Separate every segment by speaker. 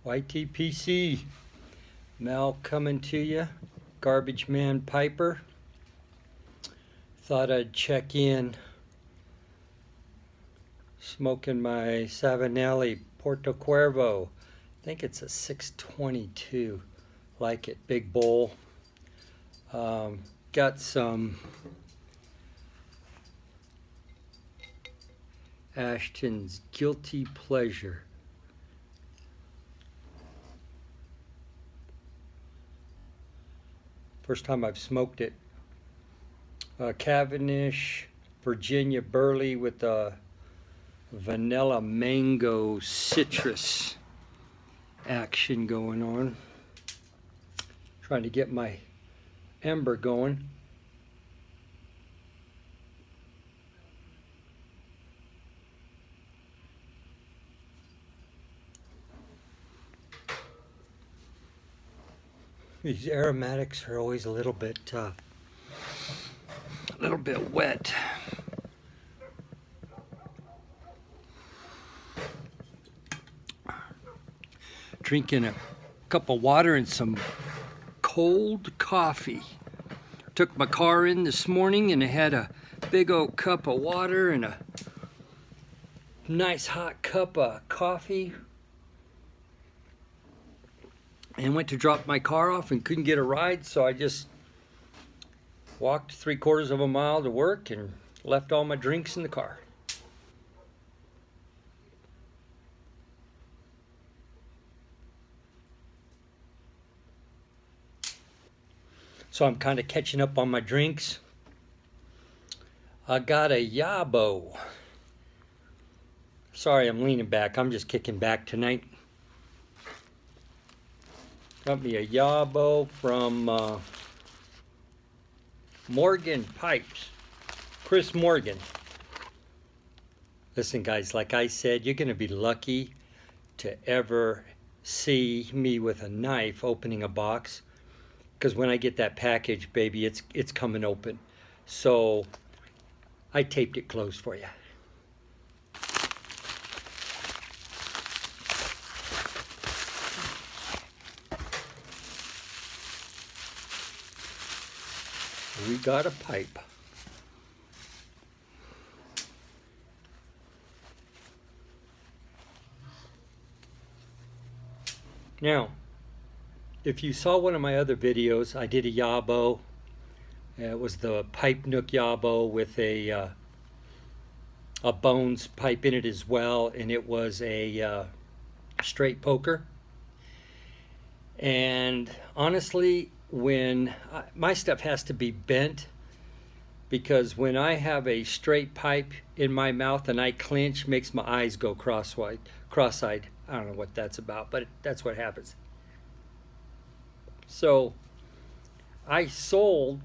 Speaker 1: YTPC, Mel coming to you, Garbage Man Piper. Thought I'd check in, smoking my Savinelli Porto Cuervo. I think it's a 622, like it, big bowl. Got some Ashton's Guilty Pleasure. First time I've smoked it. Cavendish, Virginia Burley with a vanilla mango citrus action going on. Trying to get my ember going. These aromatics are always a little bit wet. Drinking a cup of water and some cold coffee. Took my car in this morning and it had a big old cup of water and a nice hot cup of coffee. And went to drop my car off and couldn't get a ride, so I just walked 3/4 of a mile to work and left all my drinks in the car. So I'm kind of catching up on my drinks. I got a YABO. Sorry, I'm leaning back. I'm just kicking back tonight. Got me a YABO from Morgan Pipes, Chris Morgan. Listen guys, like I said, you're gonna be lucky to ever see me with a knife opening a box, because when I get that package, baby, it's coming open. So I taped it closed for you. We got a pipe. Now, if you saw one of my other videos, I did a YABO. It was the pipe nook YABO with a bones pipe in it as well, and it was a straight poker. And honestly, when my stuff has to be bent, because when I have a straight pipe in my mouth and I clench, makes my eyes go cross-eyed. I don't know what that's about, but that's what happens. So I sold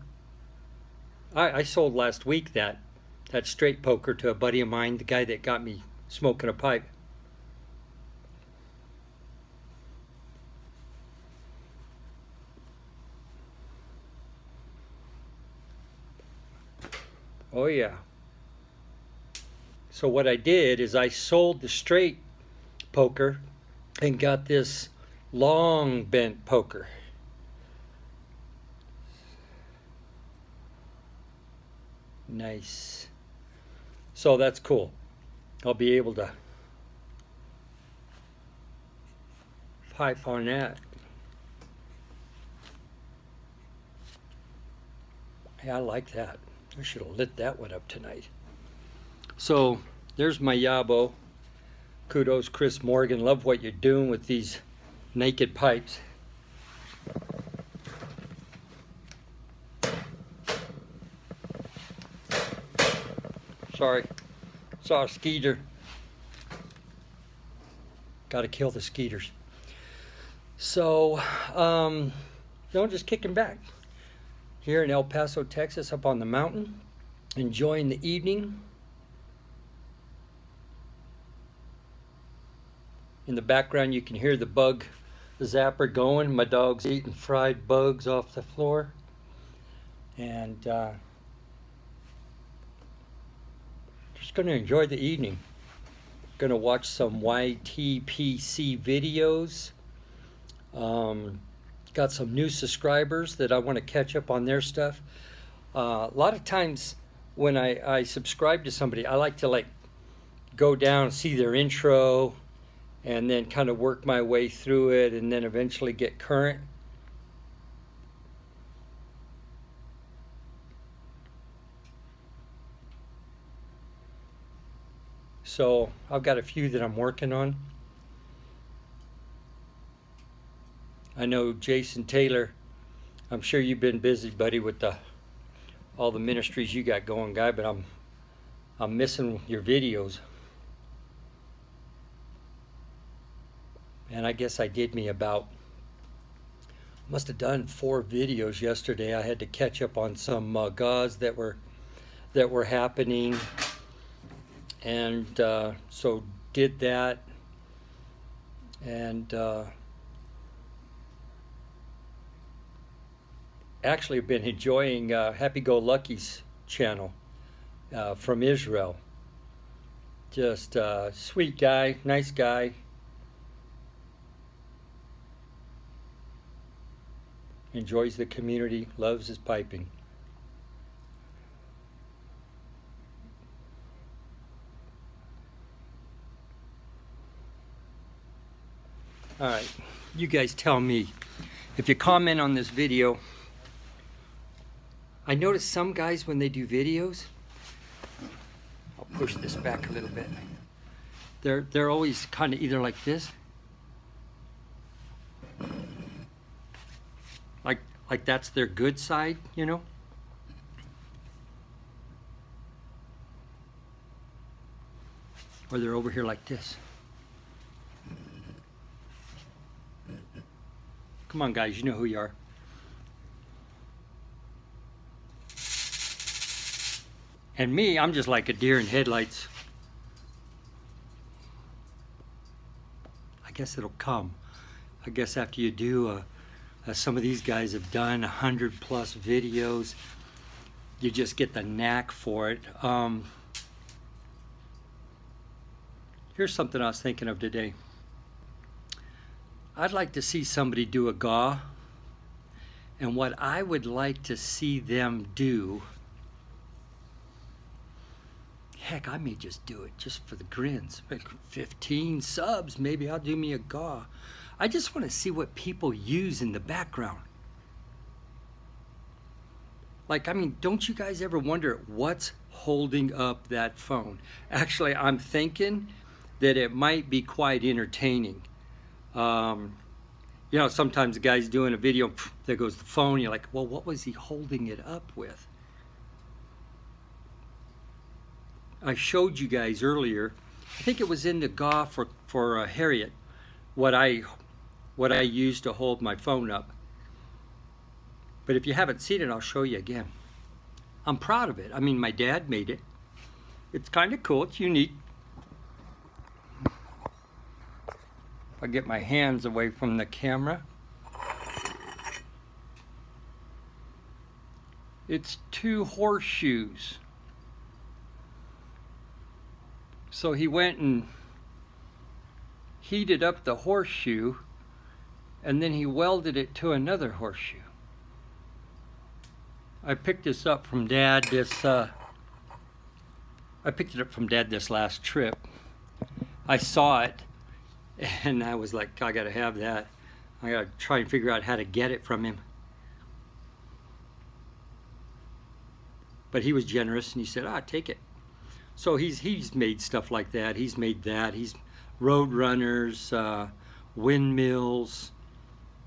Speaker 1: last week that straight poker to a buddy of mine, the guy that got me smoking a pipe. Oh yeah. So what I did is I sold the straight poker and got this long bent poker. Nice. So that's cool. I'll be able to pipe on that. Yeah, I like that. I should have lit that one up tonight. So there's my YABO. Kudos, Chris Morgan. Love what you're doing with these naked pipes. Sorry, saw a skeeter. Got to kill the skeeters. So, just kicking back. Here in El Paso, Texas, up on the mountain, enjoying the evening. In the background, you can hear the bug zapper going. My dog's eating fried bugs off the floor. And just going to enjoy the evening. Going to watch some YTPC videos. Got some new subscribers that I want to catch up on their stuff. A lot of times when I subscribe to somebody, I like to like go down, see their intro, and then kind of work my way through it, and then eventually get current. So I've got a few that I'm working on. I know Jason Taylor, I'm sure you've been busy, buddy, with all the ministries you got going, guy, but I'm missing your videos. And I guess I did me about, must have done 4 videos yesterday. I had to catch up on some gauze that were happening, and so did that, and actually have been enjoying Happy Go Lucky's channel from Israel. Just sweet guy, nice guy. Enjoys the community, loves his piping. All right, you guys tell me if you comment on this video. I notice some guys when they do videos, I'll push this back a little bit. They're always kind of either like this, like that's their good side, you know, or they're over here like this. Come on, guys, you know who you are. And me, I'm just like a deer in headlights. I guess it'll come. I guess after you do, some of these guys have done 100+ videos, you just get the knack for it. Here's something I was thinking of today. I'd like to see somebody do a GAW, and what I would like to see them do, heck, I may just do it just for the grins. 15 subs, maybe I'll do me a GAW. I just want to see what people use in the background. Like, I mean, don't you guys ever wonder what's holding up that phone? Actually, I'm thinking that it might be quite entertaining. You know, sometimes the guy's doing a video, there goes the phone, you're like, well, what was he holding it up with? I showed you guys earlier, I think it was in the GAW for Harriet, what I used to hold my phone up. But if you haven't seen it, I'll show you again. I'm proud of it. I mean, my dad made it. It's kind of cool, it's unique. I'll get my hands away from the camera. It's 2 horseshoes. So he went and heated up the horseshoe, and then he welded it to another horseshoe. I picked this up from Dad this last trip. I saw it, and I was like, I gotta have that. I gotta try and figure out how to get it from him. But he was generous, and he said, take it. So he's made stuff like that. He's made that. He's road runners, windmills,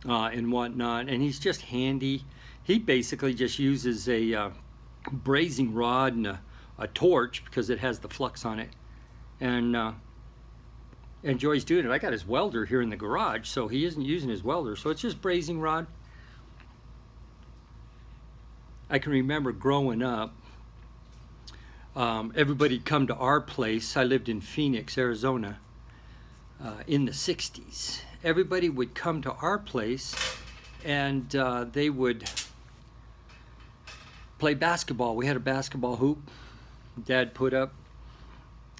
Speaker 1: and whatnot. And he's just handy. He basically just uses a brazing rod and a torch because it has the flux on it, and enjoys doing it. I got his welder here in the garage, so he isn't using his welder. So it's just brazing rod. I can remember growing up, everybody'd come to our place. I lived in Phoenix, Arizona, in the 60s. Everybody would come to our place, and they would play basketball. We had a basketball hoop Dad put up,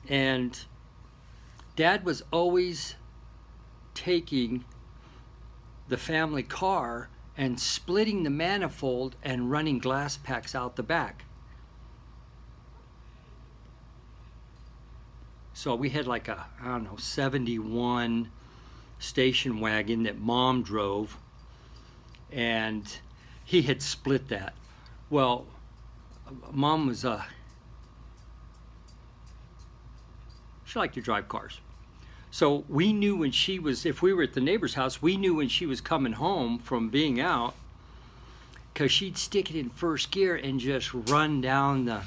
Speaker 1: and Dad was always taking the family car and splitting the manifold and running glass packs out the back. So we had like a, I don't know, 71 station wagon that Mom drove, and he had split that. Well, Mom was she liked to drive cars. So we knew when she was, if we were at the neighbor's house, we knew when she was coming home from being out, because she'd stick it in first gear and just run down the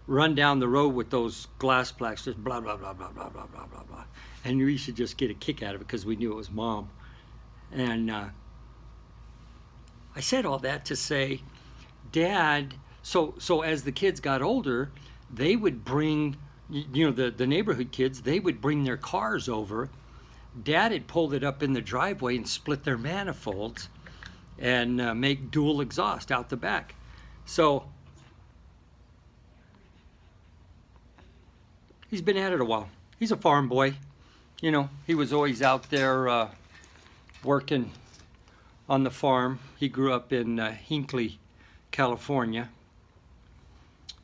Speaker 1: road with those glass plaques, just blah, blah, blah, blah, blah, blah, blah, blah, blah. And we should just get a kick out of it because we knew it was Mom. And I said all that to say, Dad, so as the kids got older, they would bring, the neighborhood kids, they would bring their cars over. Dad had pulled it up in the driveway and split their manifolds and make dual exhaust out the back. So he's been at it a while. He's a farm boy. He was always out there working on the farm. He grew up in Hinckley, California.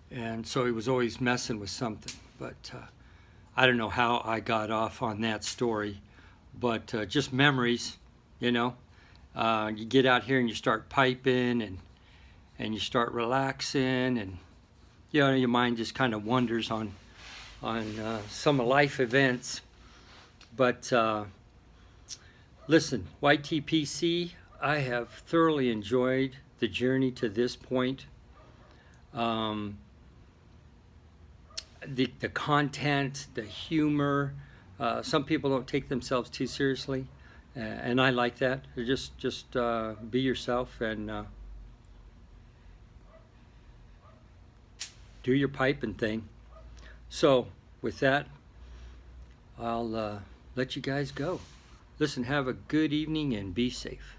Speaker 1: And so he was always messing with something. But I don't know how I got off on that story. But just memories, you get out here and you start piping and you start relaxing, and your mind just kind of wanders on some life events. But listen, YTPC, I have thoroughly enjoyed the journey to this point. The content, the humor, some people don't take themselves too seriously, and I like that. Just be yourself and do your piping thing. So with that, I'll let you guys go. Listen, have a good evening and be safe.